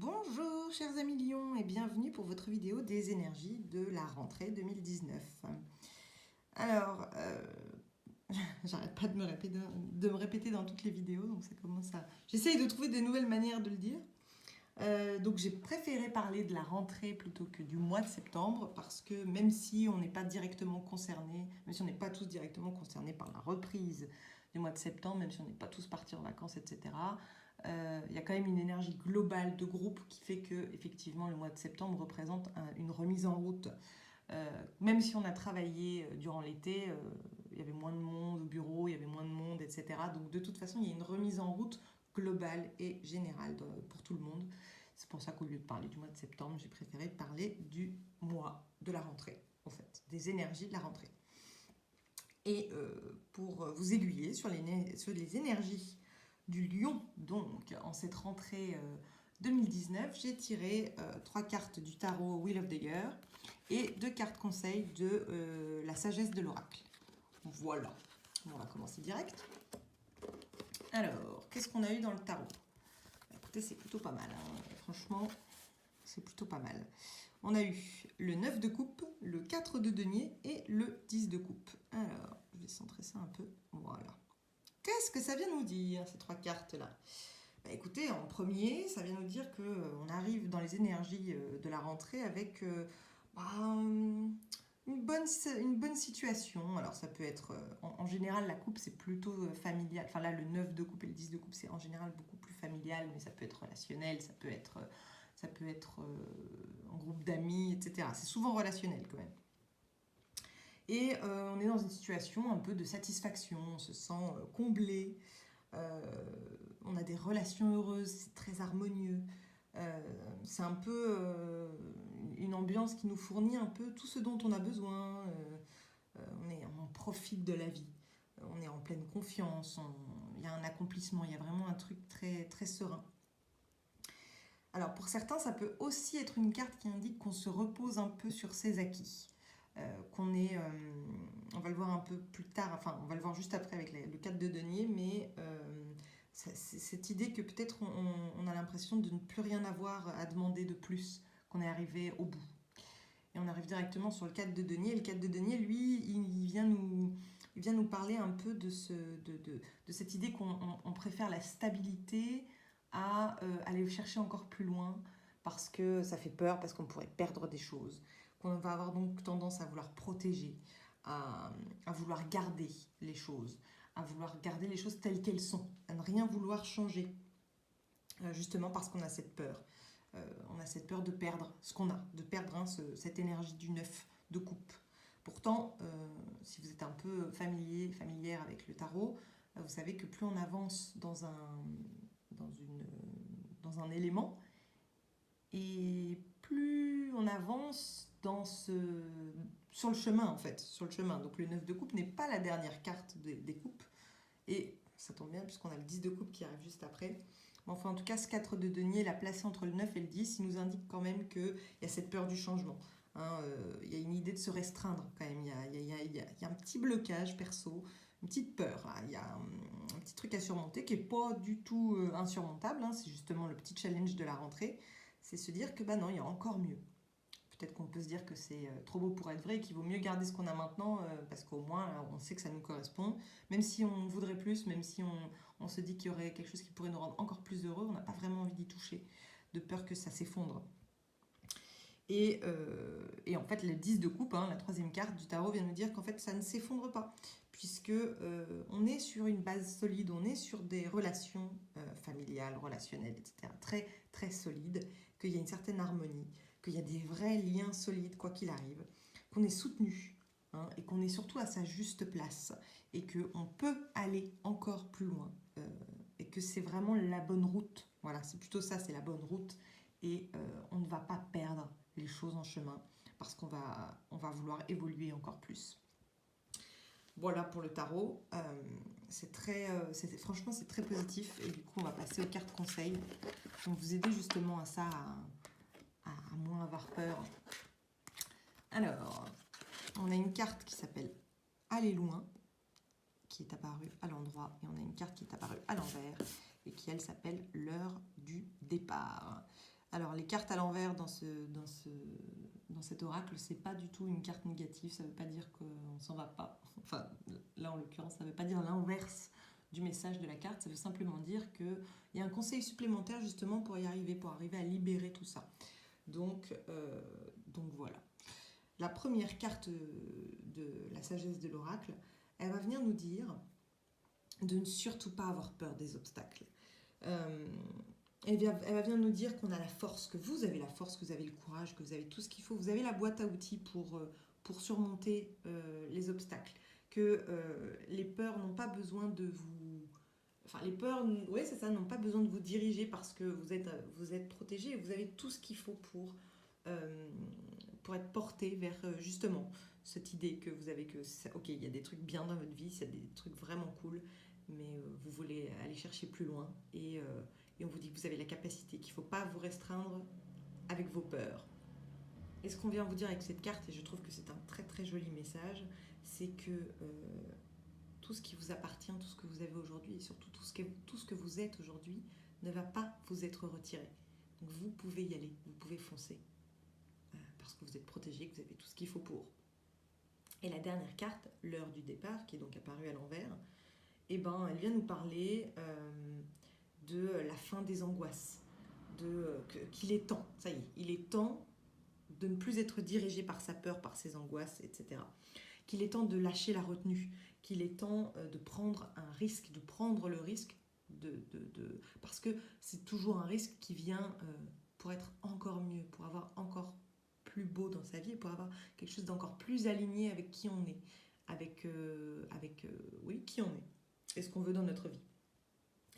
Bonjour chers amis lions et bienvenue pour votre vidéo des énergies de la rentrée 2019. Alors, j'arrête pas de me répéter dans toutes les vidéos, donc ça commence à... J'essaye de trouver des nouvelles manières de le dire. Donc j'ai préféré parler de la rentrée plutôt que du mois de septembre parce que même si on n'est pas directement concerné, même si on n'est pas tous directement concernés par la reprise du mois de septembre, même si on n'est pas tous partis en vacances, etc., il y a quand même une énergie globale de groupe qui fait que effectivement le mois de septembre représente une remise en route. Même si on a travaillé durant l'été, il y avait moins de monde au bureau, il y avait moins de monde, etc. Donc de toute façon, il y a une remise en route globale et générale pour tout le monde. C'est pour ça qu'au lieu de parler du mois de septembre, j'ai préféré parler du mois de la rentrée, en fait, des énergies de la rentrée. Et pour vous aiguiller sur les énergies du lion, donc en cette rentrée 2019, j'ai tiré 3 cartes du tarot Wheel of the Year et 2 cartes conseils de la sagesse de l'oracle. Voilà, on va commencer direct. Alors, qu'est-ce qu'on a eu dans le tarot? Écoutez, c'est plutôt pas mal, hein. Franchement, c'est plutôt pas mal. On a eu le 9 de coupe, le 4 de denier et le 10 de coupe. Alors, je vais centrer ça un peu. Voilà. Qu'est-ce que ça vient nous dire, ces 3 cartes-là? Bah, écoutez, en premier, ça vient nous dire qu'on arrive dans les énergies de la rentrée avec une bonne situation. Alors ça peut être, en général, la coupe c'est plutôt familial. Enfin là, le 9 de coupe et le 10 de coupe c'est en général beaucoup plus familial, mais ça peut être relationnel, ça peut être en groupe d'amis, etc. C'est souvent relationnel quand même. Et on est dans une situation un peu de satisfaction, on se sent comblé, on a des relations heureuses, c'est très harmonieux. C'est un peu une ambiance qui nous fournit un peu tout ce dont on a besoin. On profite de la vie, on est en pleine confiance, il y a un accomplissement, il y a vraiment un truc très, très serein. Alors pour certains, ça peut aussi être une carte qui indique qu'on se repose un peu sur ses acquis. On va le voir un peu plus tard, enfin on va le voir juste après avec le 4 de denier, mais c'est cette idée que peut-être on a l'impression de ne plus rien avoir à demander de plus, qu'on est arrivé au bout. Et on arrive directement sur le 4 de denier. Et le 4 de denier, lui, il vient nous parler un peu de cette idée qu'on préfère la stabilité à aller chercher encore plus loin parce que ça fait peur, parce qu'on pourrait perdre des choses, qu'on va avoir donc tendance à vouloir protéger, à vouloir garder les choses, à vouloir garder les choses telles qu'elles sont, à ne rien vouloir changer, justement parce qu'on a cette peur. On a cette peur de perdre ce qu'on a, de perdre cette énergie du 9 de coupe. Pourtant, si vous êtes un peu familière avec le tarot, vous savez que plus on avance dans un élément, et plus on avance sur le chemin en fait, sur le chemin. Donc le 9 de coupe n'est pas la dernière carte des coupes, et ça tombe bien puisqu'on a le 10 de coupe qui arrive juste après. Mais enfin en tout cas ce 4 de denier, la placé entre le 9 et le 10, il nous indique quand même qu'il y a cette peur du changement. Il y a une idée de se restreindre quand même, il y a un petit blocage perso, une petite peur, hein. Il y a un petit truc à surmonter qui n'est pas du tout insurmontable, hein. C'est justement le petit challenge de la rentrée, c'est se dire que bah non, il y a encore mieux. Peut-être qu'on peut se dire que c'est trop beau pour être vrai et qu'il vaut mieux garder ce qu'on a maintenant parce qu'au moins on sait que ça nous correspond. Même si on voudrait plus, même si on se dit qu'il y aurait quelque chose qui pourrait nous rendre encore plus heureux, on n'a pas vraiment envie d'y toucher, de peur que ça s'effondre. Et en fait, le 10 de coupe, hein, la troisième carte du tarot, vient nous dire qu'en fait ça ne s'effondre pas, puisque on est sur une base solide, on est sur des relations familiales, relationnelles, etc. Très, très solides, qu'il y a une certaine harmonie, qu'il y a des vrais liens solides, quoi qu'il arrive, qu'on est soutenu, hein, et qu'on est surtout à sa juste place, et qu'on peut aller encore plus loin, et que c'est vraiment la bonne route. Voilà, c'est plutôt ça, c'est la bonne route, et on ne va pas perdre les choses en chemin, parce qu'on va vouloir évoluer encore plus. Voilà pour le tarot, franchement c'est très positif, et du coup on va passer aux cartes conseils, donc vous aider justement à ça, à moins avoir peur. Alors, on a une carte qui s'appelle Aller loin, qui est apparue à l'endroit, et on a une carte qui est apparue à l'envers, et qui elle s'appelle L'heure du départ. Alors, les cartes à l'envers dans cet oracle, c'est pas du tout une carte négative, ça veut pas dire qu'on s'en va pas. Enfin, là en l'occurrence, ça veut pas dire l'inverse du message de la carte, ça veut simplement dire qu'il y a un conseil supplémentaire justement pour y arriver, pour arriver à libérer tout ça. Donc voilà. La première carte de la sagesse de l'oracle, elle va venir nous dire de ne surtout pas avoir peur des obstacles. Elle va venir nous dire qu'on a la force, que vous avez la force, que vous avez le courage, que vous avez tout ce qu'il faut. Vous avez la boîte à outils pour surmonter les obstacles. Que les peurs n'ont pas besoin de vous... Enfin, les peurs, oui, c'est ça, n'ont pas besoin de vous diriger parce que vous êtes protégé. Vous avez tout ce qu'il faut pour être porté vers justement cette idée que vous avez que, ok, il y a des trucs bien dans votre vie, il y a des trucs vraiment cool, mais vous voulez aller chercher plus loin et on vous dit que vous avez la capacité, qu'il ne faut pas vous restreindre avec vos peurs. Et ce qu'on vient vous dire avec cette carte, et je trouve que c'est un très très joli message, c'est que tout ce qui vous appartient, tout ce que vous avez aujourd'hui, et surtout tout ce que vous êtes aujourd'hui, ne va pas vous être retiré. Donc vous pouvez y aller, vous pouvez foncer, parce que vous êtes protégé, que vous avez tout ce qu'il faut pour. Et la dernière carte, l'heure du départ, qui est donc apparue à l'envers, eh ben, elle vient nous parler de la fin des angoisses, qu'il est temps, ça y est, il est temps de ne plus être dirigé par sa peur, par ses angoisses, etc. Qu'il est temps de lâcher la retenue, qu'il est temps de prendre un risque, de prendre le risque, parce que c'est toujours un risque qui vient pour être encore mieux, pour avoir encore plus beau dans sa vie, pour avoir quelque chose d'encore plus aligné avec qui on est, avec qui on est, et ce qu'on veut dans notre vie.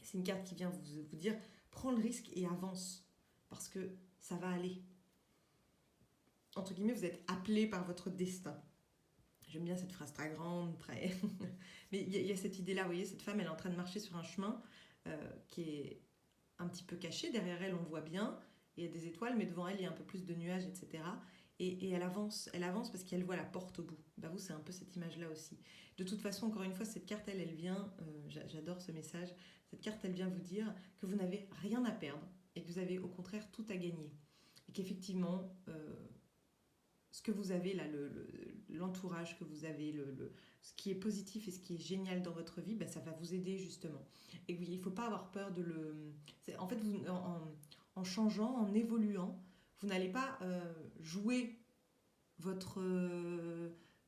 C'est une carte qui vient vous dire, prends le risque et avance, parce que ça va aller. Entre guillemets, vous êtes appelé par votre destin. J'aime bien cette phrase très grande, très... Mais il y a cette idée-là, vous voyez, cette femme, elle est en train de marcher sur un chemin qui est un petit peu caché. Derrière elle, on voit bien, il y a des étoiles, mais devant elle, il y a un peu plus de nuages, etc. Et elle avance parce qu'elle voit la porte au bout. Bah vous, c'est un peu cette image-là aussi. De toute façon, encore une fois, cette carte, elle vient, j'adore ce message, cette carte, elle vient vous dire que vous n'avez rien à perdre et que vous avez au contraire tout à gagner. Et qu'effectivement, ce que vous avez là, l'entourage que vous avez, ce qui est positif et ce qui est génial dans votre vie, bah, ça va vous aider justement. Et oui, il ne faut pas avoir peur de le... En fait, en changeant, en évoluant, vous n'allez pas jouer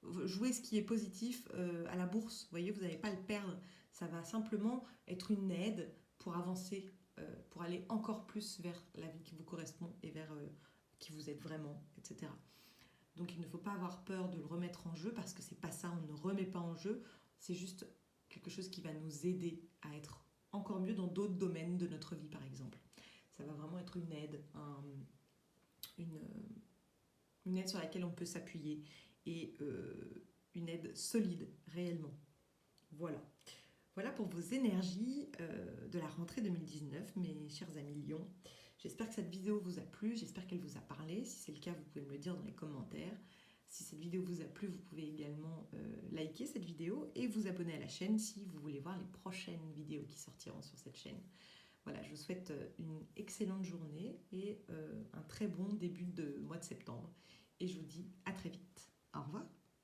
ce qui est positif à la bourse. Vous voyez, vous n'allez pas le perdre. Ça va simplement être une aide pour avancer, pour aller encore plus vers la vie qui vous correspond et vers qui vous êtes vraiment, etc. Donc il ne faut pas avoir peur de le remettre en jeu parce que c'est pas ça, on ne remet pas en jeu, c'est juste quelque chose qui va nous aider à être encore mieux dans d'autres domaines de notre vie par exemple. Ça va vraiment être une aide, une aide sur laquelle on peut s'appuyer et une aide solide réellement. Voilà. Voilà pour vos énergies de la rentrée 2019, mes chers amis Lions. J'espère que cette vidéo vous a plu, j'espère qu'elle vous a parlé. Si c'est le cas, vous pouvez me le dire dans les commentaires. Si cette vidéo vous a plu, vous pouvez également liker cette vidéo et vous abonner à la chaîne si vous voulez voir les prochaines vidéos qui sortiront sur cette chaîne. Voilà, je vous souhaite une excellente journée et un très bon début de mois de septembre. Et je vous dis à très vite. Au revoir.